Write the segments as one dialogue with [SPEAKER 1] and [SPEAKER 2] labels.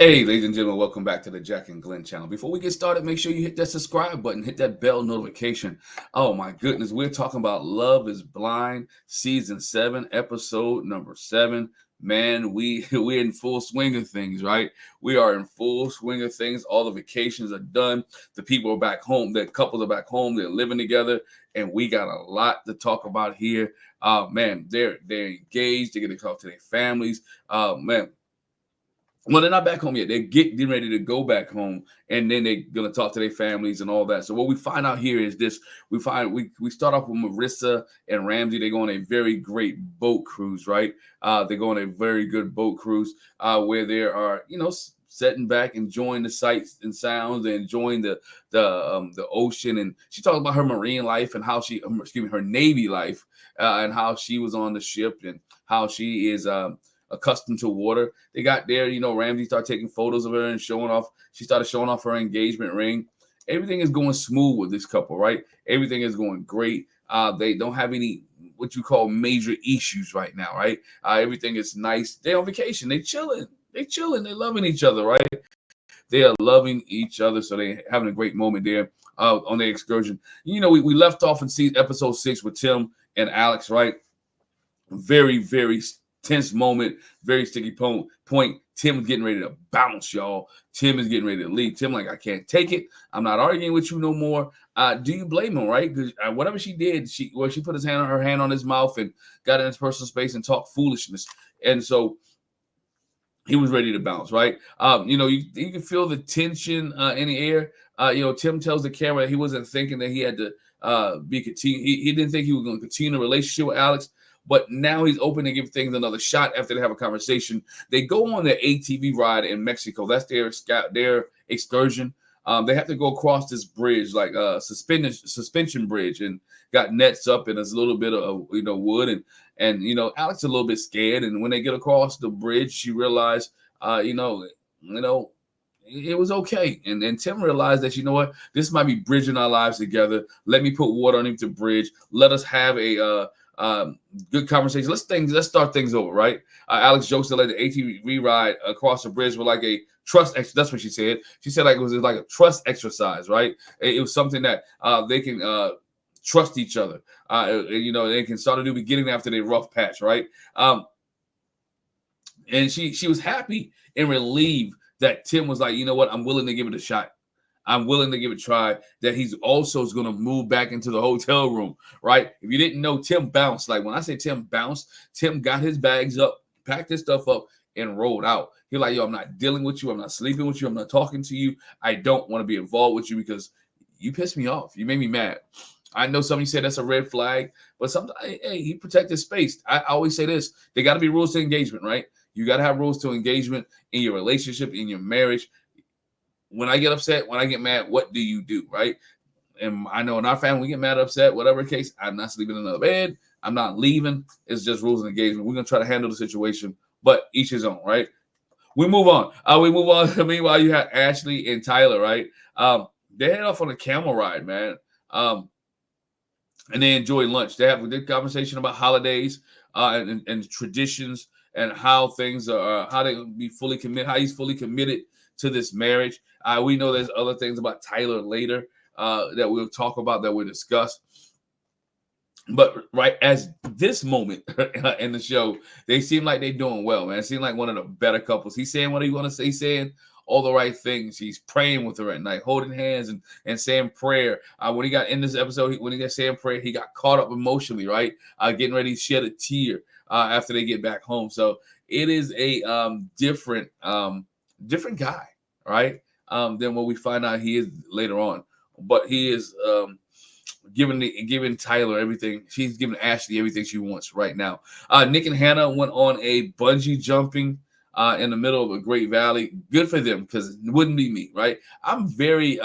[SPEAKER 1] Hey, ladies and gentlemen, welcome back to the Jack and Glen channel. Before we get started, make sure you hit that subscribe button, hit that bell notification. Oh my goodness, we're talking about Love is Blind, season 7, episode number 7. Man, we're in full swing of things, right? We are in full swing of things. All the vacations are done. The people are back home. The couples are back home. They're living together, and we got a lot to talk about here. Man, they're engaged. They're gonna talk to their families. Man, well, they're not back home yet. They're getting ready to go back home, and then they're gonna talk to their families and all that. So what we find out here is this: we start off with Marissa and Ramsey. They go on a very great boat cruise, right? They go on a very good boat cruise where they are, sitting back, enjoying the sights and sounds, and enjoying the ocean. And she talks about her marine life and how her Navy life, and how she was on the ship and how she is accustomed to water. They got there, Ramsey started taking photos of her and she started showing off her engagement ring. Everything is going smooth with this couple, right? Everything is going great. They don't have any what you call major issues right now, right? Everything is nice. They're on vacation. They chilling. They loving each other, right? They are loving each other. So they having a great moment there on the excursion. We left off in episode 6 with Tim and Alex, right? Very, very tense moment, very sticky point. Tim is getting ready to bounce, y'all. Tim is getting ready to leave. Tim, like, I can't take it. I'm not arguing with you no more. Do you blame him, right? Because whatever she did, she put her hand on his mouth and got in his personal space and talked foolishness. And so he was ready to bounce, right? You can feel the tension in the air. Tim tells the camera that he wasn't thinking that he had to he didn't think he was going to continue a relationship with Alex. But now he's open to give things another shot after they have a conversation. They go on the ATV ride in Mexico. That's their excursion. They have to go across this bridge, like a suspension bridge, and got nets up, and there's a little bit of wood, and Alex is a little bit scared. And when they get across the bridge, she realized, it was okay. And then Tim realized that, what, this might be bridging our lives together. Let me put water underneath the bridge. Let us have a good conversation. Let's start things over, right? Alex jokes that like the ATV ride across the bridge was like a trust. That's what she said. She said like it was like a trust exercise, right? It was something that they can trust each other. They can start a new beginning after their rough patch, right? And she was happy and relieved that Tim was like, you know what, I'm willing to give it a shot. I'm willing to give it a try. That he's also going to move back into the hotel room, right? If you didn't know, Tim bounced. Like when I say Tim bounced, Tim got his bags up, packed his stuff up, and rolled out. He's like, yo, I'm not dealing with you. I'm not sleeping with you. I'm not talking to you. I don't want to be involved with you because you pissed me off. You made me mad. I know some of you say that's a red flag, but sometimes, hey, he protected space. I always say this. There got to be rules to engagement, right? You got to have rules to engagement in your relationship, in your marriage. When I get upset, when I get mad, what do you do, right? And I know in our family, we get mad, upset, whatever the case, I'm not sleeping in another bed. I'm not leaving. It's just rules and engagement. We're going to try to handle the situation, but each his own, right? We move on. Meanwhile, you have Ashley and Tyler, right? They head off on a camel ride, man. And they enjoy lunch. They have a good conversation about holidays and traditions and how things are, how they be fully committed, how he's fully committed to this marriage. We know there's other things about Tyler later that we'll talk about, that we'll discuss. But right as this moment in the show, they seem like they're doing well, man. It seems like one of the better couples. He's saying what he want to say. He's saying all the right things. He's praying with her at night, holding hands and saying prayer. When he got in this episode, when he got saying prayer, he got caught up emotionally, right? Getting ready to shed a tear after they get back home. So it is a different guy, right? Than what we find out he is later on. But he is giving Tyler everything. She's giving Ashley everything she wants right now. Nick and Hannah went on a bungee jumping in the middle of a great valley. Good for them, because it wouldn't be me, right? I'm very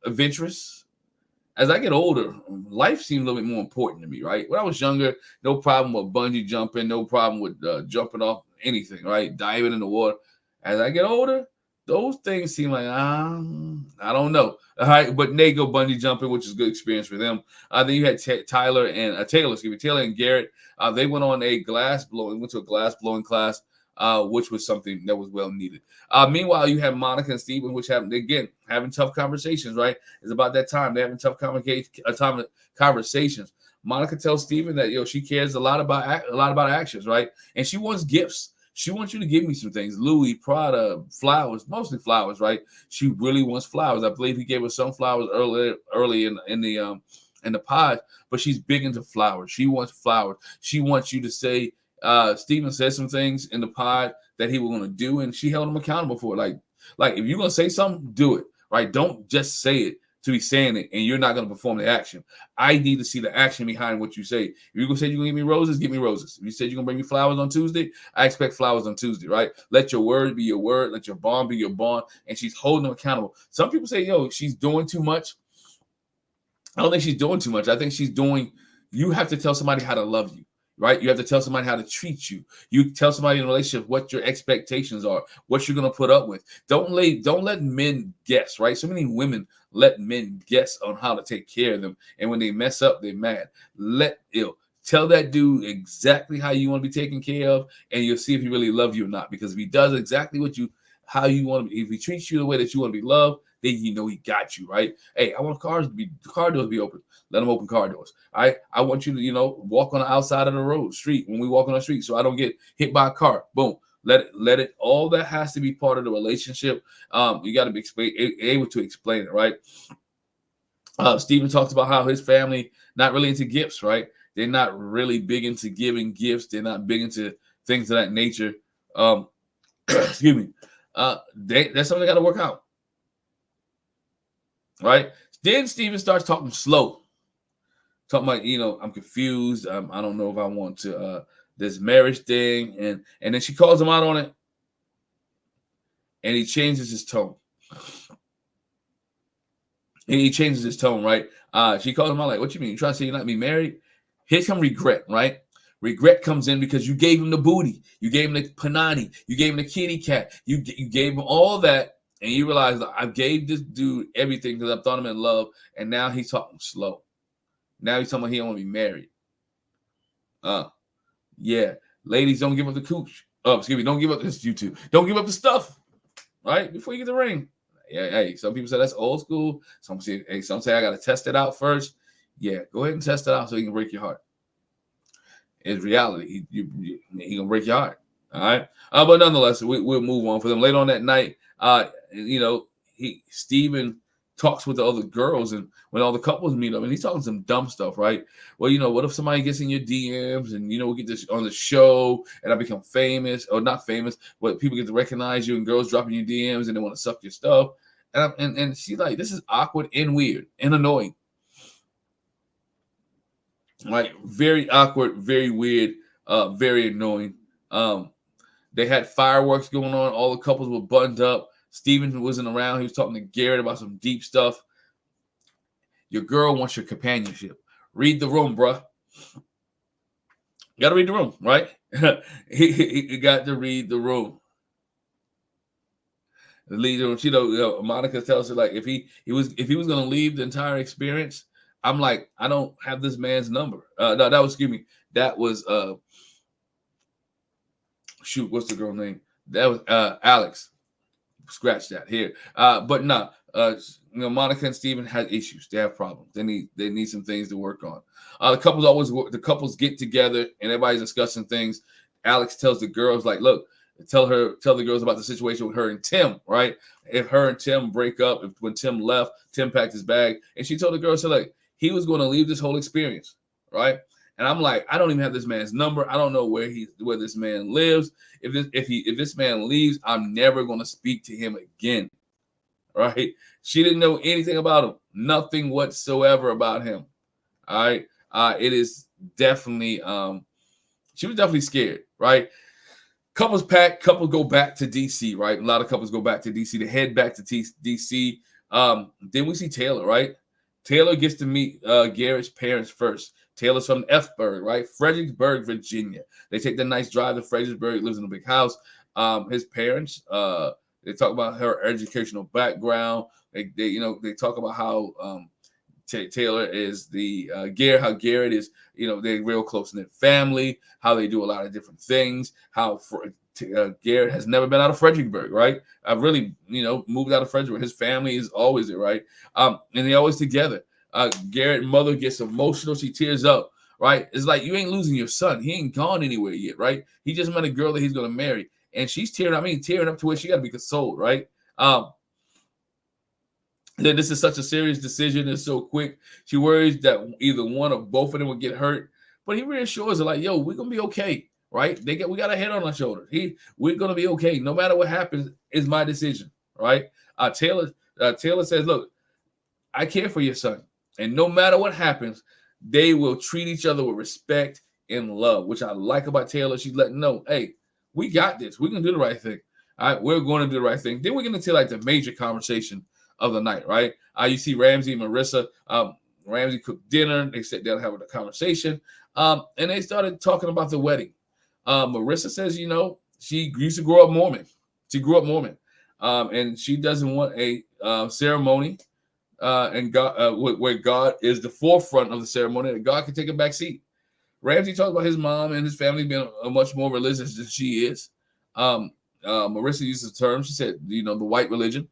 [SPEAKER 1] adventurous. As I get older, life seems a little bit more important to me, right? When I was younger, no problem with bungee jumping, no problem with jumping off anything, right? Diving in the water. As I get older, those things seem like, I don't know. All right, but they go bungee jumping, which is a good experience for them. Then you had Taylor and Garrett. They went to a glass blowing class. which was something that was well needed. Meanwhile, you have Monica and Steven, which have, again, having tough conversations, right? It's about that time. They're having tough conversations. Monica tells Steven that, she cares a lot about actions, right? And she wants gifts. She wants you to give me some things. Louis, Prada, flowers, mostly flowers, right? She really wants flowers. I believe he gave her some flowers early in the pod, but she's big into flowers. She wants flowers. She wants you to say, Steven said some things in the pod that he was going to do, and she held him accountable for it. Like if you're going to say something, do it, right? Don't just say it to be saying it, and you're not going to perform the action. I need to see the action behind what you say. If you're going to say you're going to give me roses, give me roses. If you said you're going to bring me flowers on Tuesday, I expect flowers on Tuesday, right? Let your word be your word. Let your bond be your bond. And she's holding them accountable. Some people say, she's doing too much. I don't think she's doing too much. I think you have to tell somebody how to love you, right? You have to tell somebody how to treat you. You tell somebody in a relationship what your expectations are, what you're going to put up with. Don't let men guess, right? So many women let men guess on how to take care of them. And when they mess up, they're mad. Tell that dude exactly how you want to be taken care of, and you'll see if he really loves you or not. Because if he does exactly how you want to be, if he treats you the way that you want to be loved, then he got you, right? Hey, I want car doors to be open. Let him open car doors. I want you to, walk on the outside of the street when we walk on the street, so I don't get hit by a car. Boom. Let it. All that has to be part of the relationship. You got to be able to explain it, right? Steven talks about how his family not really into gifts, right? They're not really big into giving gifts. They're not big into things of that nature. Excuse me. That's something they got to work out. Right? Then Steven starts talking slow. Talking about, I'm confused. I don't know if I want to this marriage thing. And then she calls him out on it. And he changes his tone. Right? She calls him out like, what you mean? You trying to say you're not me married? Here comes regret, right? Regret comes in because you gave him the booty. You gave him the panani. You gave him the kitty cat. You gave him all that. And you realize I gave this dude everything because I thought him in love. And now he's talking slow. Now he's talking about he don't want to be married. Yeah. Ladies, don't give up the cooch. Don't give up this YouTube. Don't give up the stuff. Right? Before you get the ring. Yeah, hey, some people say that's old school. Some say I gotta test it out first. Yeah, go ahead and test it out so he can break your heart. It's reality. He gonna break your heart. All right. But nonetheless, we'll move on for them. Later on that night, Steven talks with the other girls, and when all the couples meet up, and he's talking some dumb stuff, right? Well, what if somebody gets in your DMs and we get this on the show and I become famous, or not famous, but people get to recognize you and girls dropping your DMs and they want to suck your stuff. And she's like, this is awkward and weird and annoying. Like very awkward, very weird, very annoying. They had fireworks going on. All the couples were buttoned up. Steven wasn't around. He was talking to Garrett about some deep stuff. Your girl wants your companionship. Read the room, bruh. You got to read the room, right? he got to read the room. The leader, Monica tells her like if he was going to leave the entire experience, I'm like, I don't have this man's number. That was shoot, what's the girl name? That was Alex. Scratch that here. But no, Monica and Steven had issues. They have problems. They need some things to work on. The couples get together and everybody's discussing things. Alex tells the girls like, look, tell the girls about the situation with her and Tim, right? If her and Tim break up, when Tim left, Tim packed his bag, and she told the girls, like, he was going to leave this whole experience, right? And I'm like, I don't even have this man's number. I don't know where this man lives. If this man leaves, I'm never going to speak to him again, right? She didn't know anything about him, nothing whatsoever about him. All right, it is definitely she was definitely scared, right? Couples pack, couples go back to DC, right? A lot of couples go back to DC. They head back to DC. Then we see Taylor, right? Taylor gets to meet Garrett's parents first. Taylor's from F-Burg, right? Fredericksburg, Virginia. They take the nice drive to Fredericksburg, lives in a big house. His parents, they talk about her educational background. They talk about how Taylor is the Garrett. How Garrett is, they're real close knit family. How they do a lot of different things. How Garrett has never been out of Fredericksburg, right? I've really, moved out of Fredericksburg. His family is always there, right? And they're always together. Garrett's mother gets emotional. She tears up, right? It's like, you ain't losing your son. He ain't gone anywhere yet, right? He just met a girl that he's going to marry. And she's tearing up to where she got to be consoled, right? That this is such a serious decision. It's so quick. She worries that either one or both of them will get hurt. But he reassures her, like, yo, we're going to be okay, right? We got a head on our shoulders. We're going to be okay. No matter what happens, it's my decision, right? Taylor says, look, I care for your son. And no matter what happens, they will treat each other with respect and love, which I like about Taylor. She's letting know, hey, we got this. We're going to do the right thing. All right, we're going to do the right thing. Then we're going to tell like the major conversation of the night, right? You see Ramsey and Marissa. Ramsey cooked dinner. They sat down having a conversation. And they started talking about the wedding. Marissa says, she used to grow up Mormon. She grew up Mormon. And she doesn't want a ceremony and God, where God is the forefront of the ceremony, that God can take a back seat. Ramsey talks about his mom and his family being much more religious than she is. Marissa uses the term, she said, the white religion,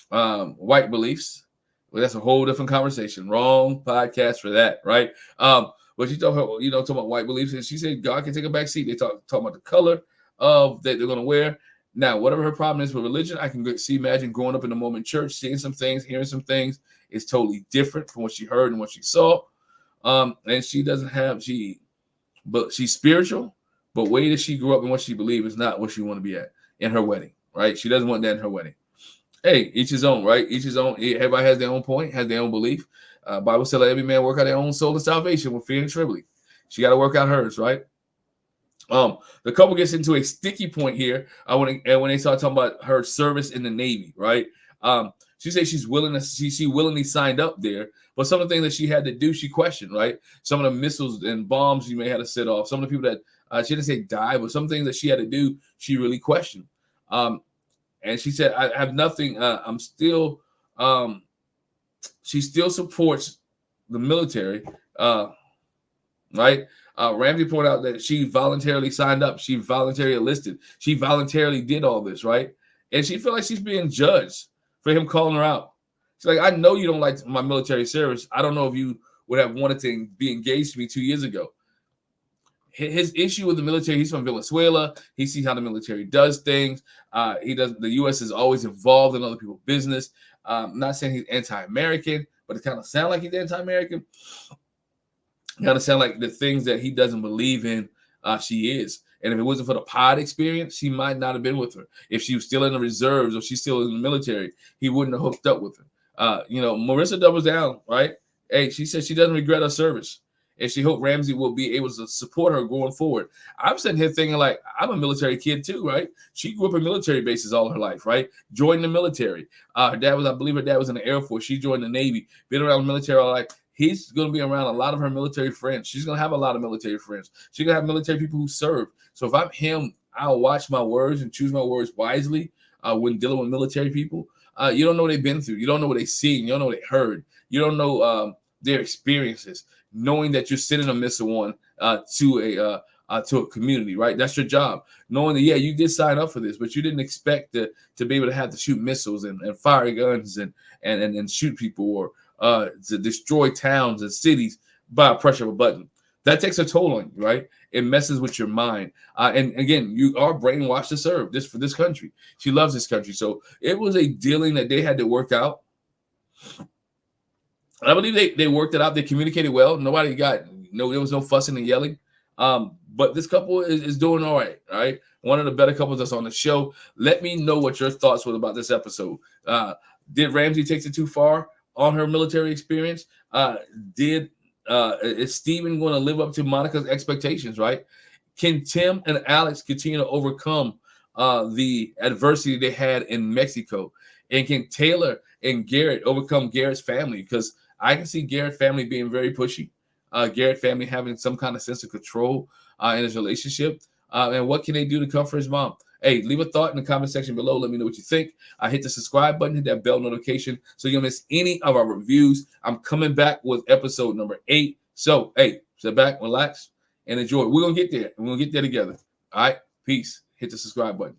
[SPEAKER 1] white beliefs. Well, that's a whole different conversation. Wrong podcast for that, right? But she talking about white beliefs, and she said God can take a back seat. They talk about the color of that they're going to wear. Now, whatever her problem is with religion, I can imagine growing up in the Mormon church, seeing some things, hearing some things. It's totally different from what she heard and what she saw. And she doesn't have, but she's spiritual, but way that she grew up and what she believes is not what she want to be at in her wedding, right? She doesn't want that in her wedding. Hey, each his own, right? Each his own. Everybody has their own point, has their own belief. Bible said, let every man work out their own soul of salvation with fear and trembling. She got to work out hers, right? The couple gets into a sticky point here when they start talking about her service in the Navy, right? She says she willingly signed up there, but some of the things that she had to do, she questioned, right? Some of the missiles and bombs she may have to set off. Some of the people that she didn't say die, but some things that she had to do, she really questioned. And she said, I have nothing. I'm still. She still supports the military, right? Ramsey pointed out that she voluntarily signed up. She voluntarily enlisted. She voluntarily did all this, right? And she felt like she's being judged for him calling her out. She's like, I know you don't like my military service. I don't know if you would have wanted to be engaged to me 2 years ago. His issue with the military, he's from Venezuela. He sees how the military does things. The U.S. is always involved in other people's business. I'm not saying he's anti-American, but it kind of sounds like he's anti-American. Kind of sound like the things that he doesn't believe in, she is. And if it wasn't for the pod experience, she might not have been with her. If she was still in the reserves or she's still in the military, he wouldn't have hooked up with her. Marissa doubles down, right? Hey, she said she doesn't regret her service. And she hoped Ramsey will be able to support her going forward. I'm sitting here thinking, like, I'm a military kid too, right? She grew up in military bases all her life, right? Joined the military. I believe her dad was in the Air Force. She joined the Navy, been around the military all her life. He's going to be around a lot of her military friends. She's going to have a lot of military friends. She's going to have military people who serve. So if I'm him, I'll watch my words and choose my words wisely when dealing with military people. You don't know what they've been through. You don't know what they've seen. You don't know what they heard. You don't know their experiences. Knowing that you're sending a missile on to a community, right? That's your job. Knowing that, yeah, you did sign up for this, but you didn't expect to be able to have to shoot missiles and fire guns and shoot people or to destroy towns and cities by a pressure of a button. That takes a toll on you, right? It messes with your mind. And again, you are brainwashed to serve for this country. She loves this country. So it was a dealing that they had to work out. I believe they worked it out. They communicated well. There was no fussing and yelling. But this couple is doing all right. One of the better couples that's on the show. Let me know what your thoughts were about this episode. Did Ramsey take it too far on her military experience? Is Steven going to live up to Monica's expectations, right? Can Tim and Alex continue to overcome the adversity they had in Mexico? And can Taylor and Garrett overcome Garrett's family? Because I can see Garrett's family being very pushy. Garrett's family having some kind of sense of control in his relationship. And what can they do to comfort his mom? Hey, leave a thought in the comment section below. Let me know what you think. Hit the subscribe button, hit that bell notification so you don't miss any of our reviews. I'm coming back with episode number 8. So, hey, sit back, relax, and enjoy. We're going to get there. We're going to get there together. All right? Peace. Hit the subscribe button.